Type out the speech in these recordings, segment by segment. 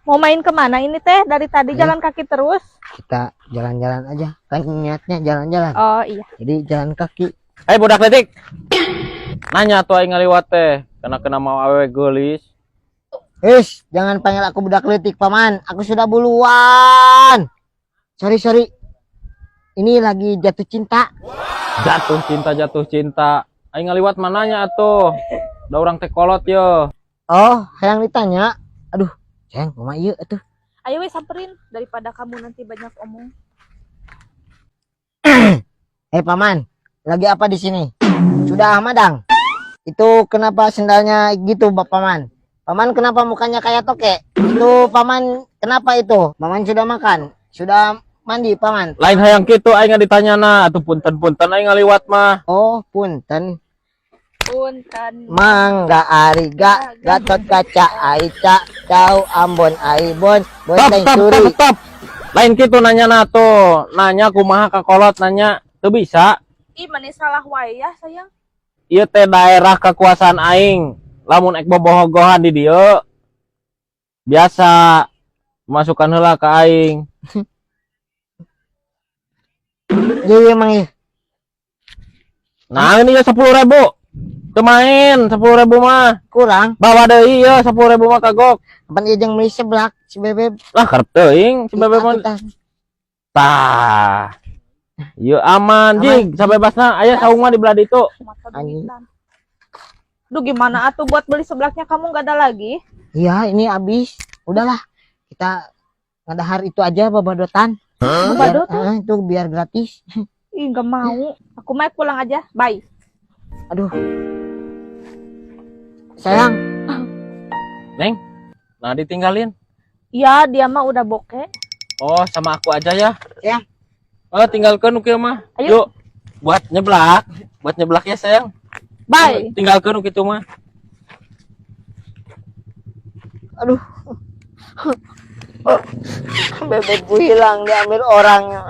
Mau main kemana ini teh? Dari tadi jalan kaki terus. Kita jalan-jalan aja. Kan niatnya jalan-jalan. Oh iya. Jadi jalan kaki. Budak letik. Nanya tuh aing ngaliwat teh. Kena mau awewe geulis. Jangan panggil aku budak letik, Paman. Aku sudah buluan. Sorry. Ini lagi jatuh cinta. Jatuh cinta. Aing ngaliwat mananya atuh. Da urang teh kolot yo. Oh, hayang ditanya. Aduh, sayang, kumaha ieu atuh. Ayo we samperin daripada kamu nanti banyak omong. Paman, lagi apa di sini? Sudah madang. Itu kenapa sendalnya gitu, Paman? Paman kenapa mukanya kayak toke? Itu Paman kenapa itu? Paman sudah makan? Sudah mandi, Paman? Lain hayang kitu aing ditanyana atuh punten aing ngaliwat mah. Oh, punten. Punten. Mangga ariga, gatot kaca aica, cau ambon aibon, bonteng suri. Stop. Lain kitu nanya tuh. Nanya kumaha ka kolot nanya. Teu bisa. Ih, mani salah wae ya, sayang. Ieu teh daerah kekuasaan aing. Lamun ek bobogohan di dieu biasa masukkan heula ke aing. Jadi emang ya. Nah, ini ya 10.000. Teu main 10.000 mah. Kurang. Bawa deui ya 10.000 mah kagok. Kapan ieu jeung meuli seblak si Bebeb. Lah karep teuing si bebe mah. Tah. Ieu aman jig sabebasna aya saung mah di belah ditu. Anjing. Duh, gimana atuh buat beli seblaknya kamu nggak ada lagi? Iya, ini habis. Udahlah, kita ngadahar itu aja babadotan. Babadotan? Itu biar gratis. Ih, nggak mau. Aku mau pulang aja. Bye. Aduh. Sayang. Neng. Nah ditinggalin. Iya, dia mah udah bokeh. Oh, sama aku aja ya. Ya. Oh, tinggalkan ukieu mah. Ayo. Yuk. Buat nyeblak ya, sayang. Bye. Tinggalkan kitu mah. Aduh. Bebekku hilang, diambil orangnya.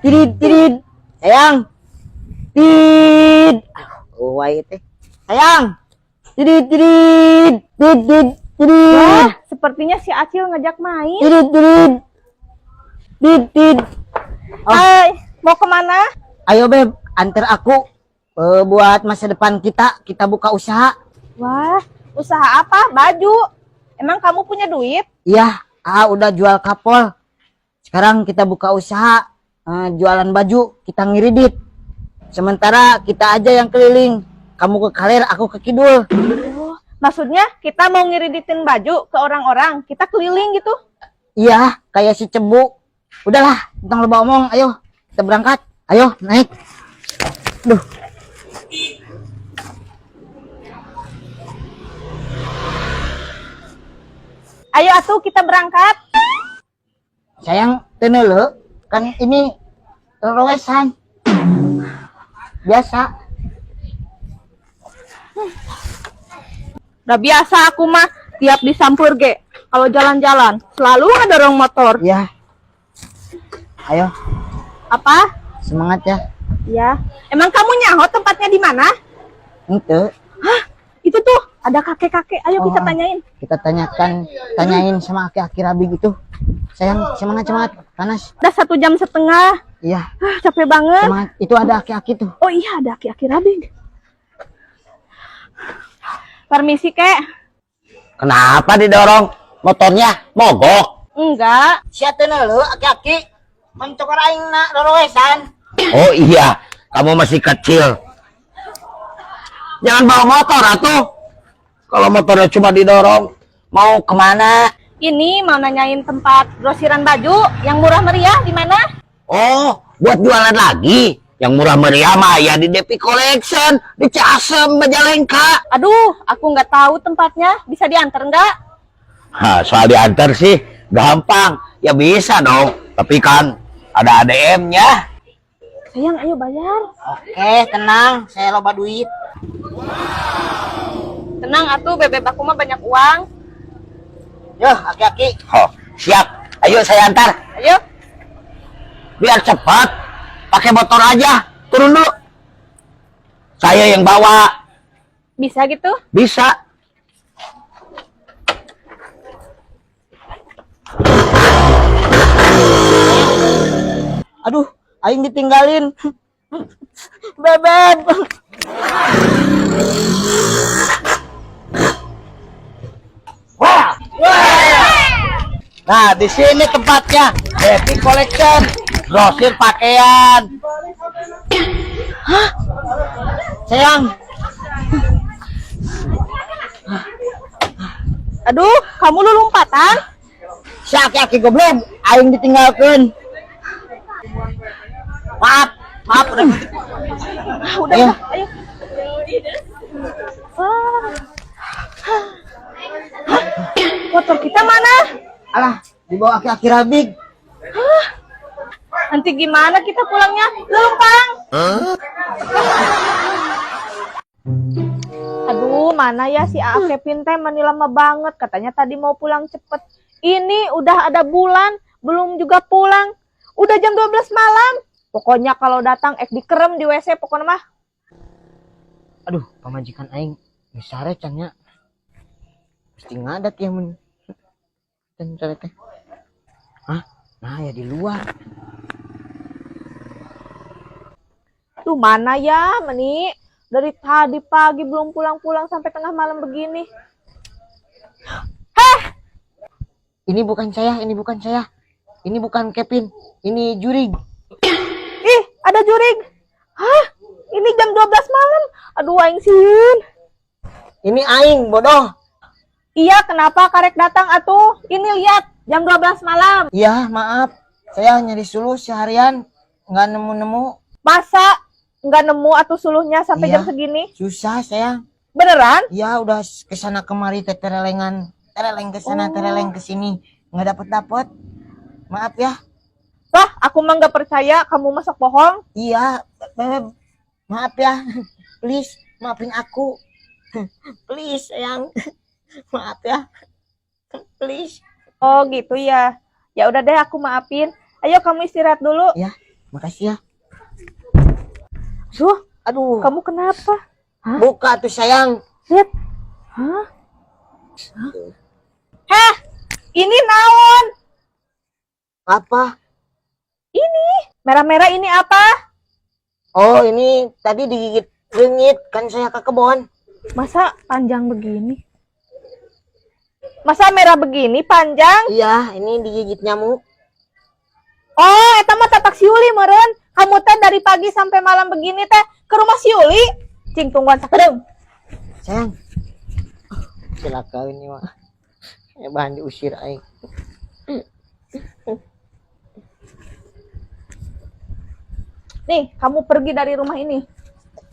Tidid. Sayang. Tid. Wai teh. Sayang. Tidid. Wah, sepertinya si Acil ngajak main. Tid. Hai, mau kemana? Ayo Beb, antar aku buat masa depan kita buka usaha. Wah, usaha apa? Baju. Emang kamu punya duit? Iya, udah jual kapol. Sekarang kita buka usaha jualan baju, kita ngiridit. Sementara kita aja yang keliling. Kamu ke kaler, aku ke kidul. Oh, maksudnya kita mau ngiriditin baju ke orang-orang, kita keliling gitu? Iya, kayak si Cebu. Udahlah, tentang lupa omong, ayo kita berangkat. Ayo, naik. Duh. Ayo atuh kita berangkat. Sayang, tenele, kan ini rowesan. Biasa. Udah biasa aku mah tiap disampur ge. Kalau jalan-jalan selalu ada dorong motor. Iya. Ayo, Apa? semangat ya. Ya. Emang kamu nyaho tempatnya di mana? Ente, Hah? Itu tuh ada kakek-kakek. Ayo kita Oh. tanyain. kita tanyain sama aki-aki Rabi gitu. Sayang, semangat, panas. Udah 1,5 jam. Iya, Capek banget. semangat. Itu ada aki-aki tuh. Oh iya, ada aki-aki rabing. Permisi, Kek. Kenapa didorong? Motornya mogok. Enggak. Sia tenele aki-aki mencokor aing na rowesan. Oh iya, kamu masih kecil. Jangan bawa motor atuh. Kalau motornya cuma didorong, mau kemana? Ini mau nanyain tempat grosiran baju yang murah meriah di mana? Oh, buat jualan lagi. Yang murah meriah mah ya di Depi Collection, di Ciasem, Majalengka. Aduh, aku nggak tahu tempatnya. Bisa diantar nggak? Soal diantar sih gampang. Ya bisa dong, tapi kan ada ADM-nya. Sayang, ayo bayar. Oke, tenang, saya loba duit. Tenang atuh, bebek aku mah banyak uang. Yo, aki-aki. Oh, siap. Ayo saya antar. Ayo. Biar cepat. Pakai motor aja. Turun dulu. Saya yang bawa. Bisa gitu? Bisa. Aduh, aing ditinggalin. Bebek. Wah. Nah, di sini tempatnya. Happy Collection. Grosir pakaian. Sayang, Aduh, kamu lompatan? si aki-aki goblok, aing ditinggalkeun. Maaf, maaf udah. Udah, Ayo. ayo. Motor kita mana? Alah, dibawa aki-aki rabig. Nanti gimana kita pulangnya? Lempang. Aduh, mana ya si Kevin teh mani lama banget. Katanya tadi mau pulang cepet. Ini udah ada bulan, belum juga pulang. Udah jam 12 malam. Pokoknya kalau datang dikerem di WC pokoknya mah. Aduh, pamajikan aing misare can nya. Pasti ngadat ya mun. Dan misare teh. Hah? Nah, ya di luar. Tuh mana ya, Meni? Dari tadi pagi belum pulang-pulang sampai tengah malam begini. Heh! Ini bukan saya, ini bukan saya. Ini bukan Kevin, ini Jurig. Ih, ada jurig. Hah? Ini jam 12 malam. Aduh, aing sieun. Ini aing, bodoh. Iya, kenapa karek datang atuh? Ini lihat, jam 12 malam. Iya, maaf. Saya nyari suluh seharian nggak nemu-nemu. Masa nggak nemu atuh suluhnya sampai Iya. jam segini? Susah, sayang. Beneran? Ya udah kesana kemari terelengan, tereleng kesana, tereleng kesini, nggak dapet. Maaf ya. Wah, aku mah nggak percaya kamu masak bohong. Iya, Beb. Maaf ya. Please, maafin aku. Please, sayang. Maaf ya. Please. Oh gitu ya. Ya udah deh, aku maafin. Ayo kamu istirahat dulu. Ya, makasih ya. Duh, Aduh, kamu kenapa? buka tuh sayang. Lihat. Hah? Heh, ini naon? Apa? Ini merah-merah ini apa? Oh, ini tadi digigit renyit kan saya ke kebon. Masa panjang begini? Masa merah begini panjang? Iya, ini digigit nyamuk. Oh, eta mah tatak si Yuli meureun. Kamu teh dari pagi sampai malam begini teh ke rumah si Yuli. Cing tungguan sakedeung. Sayang. Celaka ini mah. Ya bahan diusir aing. Nih, kamu pergi dari rumah ini.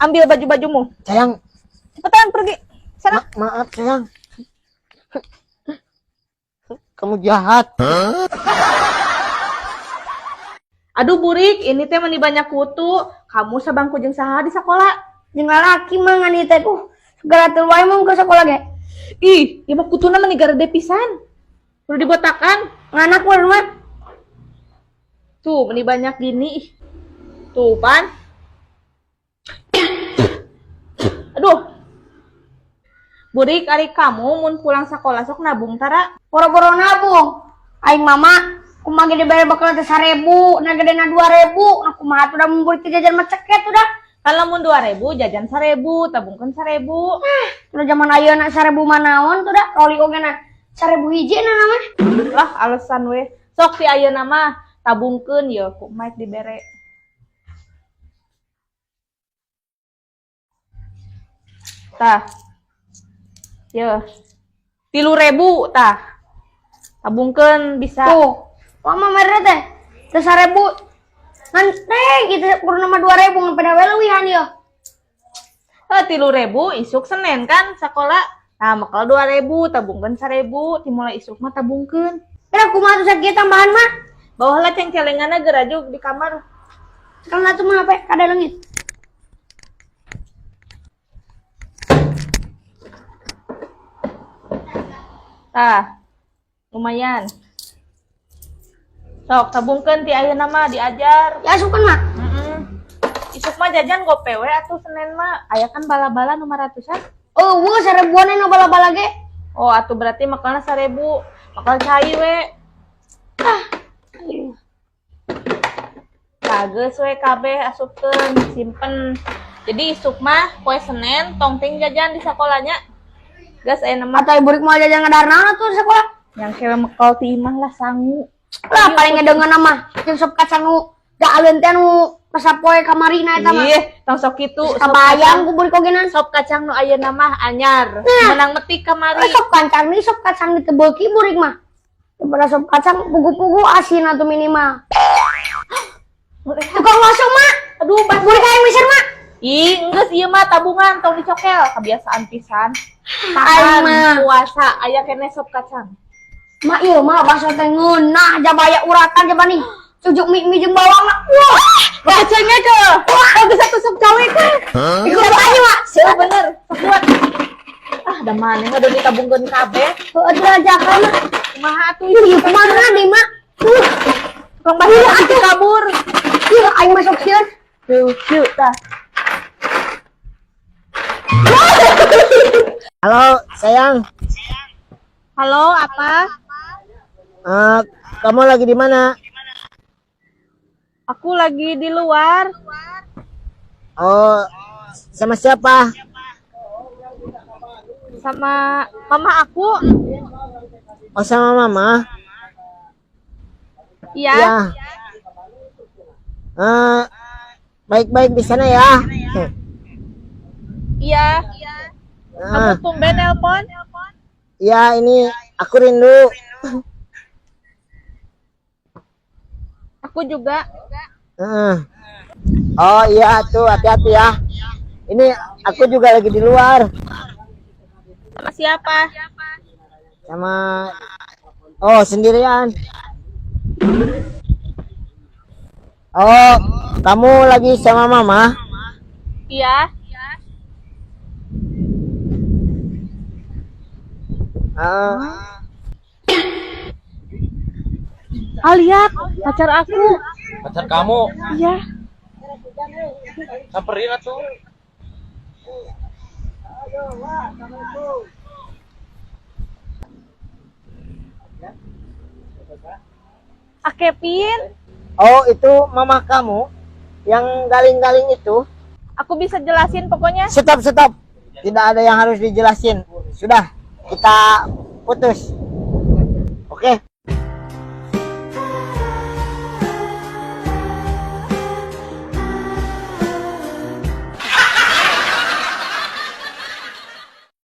Ambil baju-bajumu. Sayang, Cepetan pergi. Sana. maaf sayang. Kamu jahat. Aduh burik, ini teh meni banyak kutu. Kamu sabangku jeung saha di sekolah? Jeung lalaki mah ngan ieu teh segala teu wae mah ke sekolah ge. Ih, ieu mah kutuna meni garede pisan. Udah dibotakan. Nganak mah rumah. Tuh, meni banyak gini. Ih. Tuh, pan. Aduh. Burik, ari kamu mun pulang sekolah sok nabung tara. Boro-boro nabung. Aing mama kumaha ge dibere bekal teh 1.000, na gedena 2.000. Aku mah udah mumpul ti jajan mah ceket udah. Kalau mun 2.000 jajan 1.000, tabungkeun 1.000. Udah zaman ayeuna 1.000 mah naon tuh dah. Roli oge na 1.000 hiji na mah. Lah alasan we. Sok ti ayeuna mah tabungkeun ye ku Mike dibere. Tah. Ye. 3.000 tah. Tabungkeun bisa. Tuh. Mama mere teh. Teh 1.000. Ngan teh gitu kudu nama 2.000 ngapa we leuwihan ieu. 3.000 isuk Senin kan sekolah. Nah, makal 2.000 tabungkeun 1.000 dimulai isuk mah tabungkeun. Kira kumaha tuh sakieu tambahan mah. Bawa lah ceng-celenganna gerajuk di kamar. Karena tuh mah apa kada leungit. Tah. Lumayan. Sok tabungkeun ti ayeuna mah diajar. Ya asupan mah. Isuk mah jajan gope we atuh Senin mah. Aya kan bala-bala nu 500-an. Oh, wah seribuan yang bala-bala ge. Oh, atuh berarti makalna 1000. Makal cai we. Bagus we kabeh asupkeun, simpen. Jadi isuk mah poe Senin tong ting jajan di sakolanya. Gas aya nama Atau ibu mau jajan ngadarna tuh di sekolah. yang kewe mekal ti imah lah sangu. Lah paling ngedengen nama jeung sop kacang nu da aleunt teh nu pasapoe kamarina eta mah. Ih, tong sok kitu. Kabayang ku buri kogenan. Sop kacang nu ayeuna mah anyar. Menang metik kamari. Sop kacang nih sop kacang ditebeuki burik mah. Daripada sop kacang pugu-pugu asin atuh minimal. Tukang masuk mah. Aduh, bas Burik aya misir mah. ih, geus ieu mah tabungan tong dicokel, kebiasaan pisan. Aing mah. Tahan puasa aya keneh sop kacang. Mak ieu mah basa teh ngeunah jabaya uratan coba nih. Cujuk mie jeung bawang mah. Wah, Kacangnya ke. wah, geus atuh sop cawe teh. Ikut aja mak. Seueur bener, sok buat. Ah, da maneh udah ditabungkeun kabeh. Heueuh dirajakan mah. Kumaha atuh Ieu kumaha deui mak? Tukang bahaya atuh kabur. Ieu aing masuk sieun. Lucu tah. Halo, sayang. Halo, apa? Kamu lagi di mana? Aku lagi di luar. Oh, sama siapa? Sama mama aku. Oh, sama mama. Iya. Ya. Baik-baik di sana ya. Iya. Kamu Ah, tumben nelpon? ya ini aku rindu. Aku juga. Oh iya tuh, hati-hati ya. Ini aku juga lagi di luar Sama siapa? sama. Oh, sendirian. Oh, kamu lagi sama mama? Iya. Ah, lihat pacar aku. Pacar kamu. Iya. Samperin atuh. Ah, Kevin, Oh, itu mama kamu yang galing-galing itu. aku bisa jelasin pokoknya. Stop, stop. Tidak ada yang harus dijelasin. Sudah, kita putus. Oke.